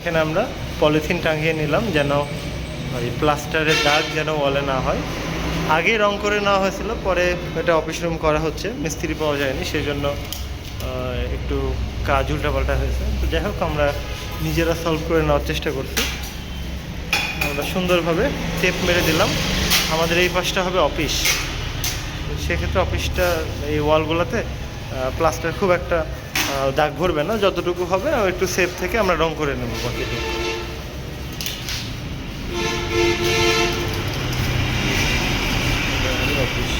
এখানে আমরা পলিথিন টাঙিয়ে নিলাম যেন ওই প্লাস্টারের দাগ যেন ওয়ালে না হয়। আগে রং করে নেওয়া হয়েছিল, পরে এটা অফিস রুম করা হচ্ছে, মিস্ত্রি পাওয়া যায়নি, সেই জন্য একটু কাজ উল্টাপাল্টা হয়েছে। তো যাই হোক, আমরা নিজেরা সলভ করে নেওয়ার চেষ্টা করছি। আমরা সুন্দরভাবে টেপ মেরে দিলাম। আমাদের এই পাশটা হবে অফিস, সেক্ষেত্রে অফিসটা এই ওয়ালগুলোতে প্লাস্টার খুব একটা দাগ ভরবে না, যতটুকু হবে একটু সেফ থেকে আমরা রং করে নেব বাকিটুকু। অফিস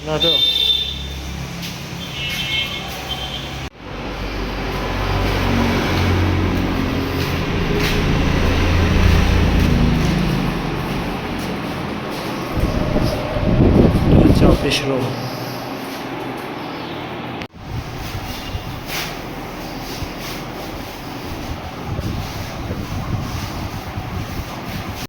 না তো অফিস রুম।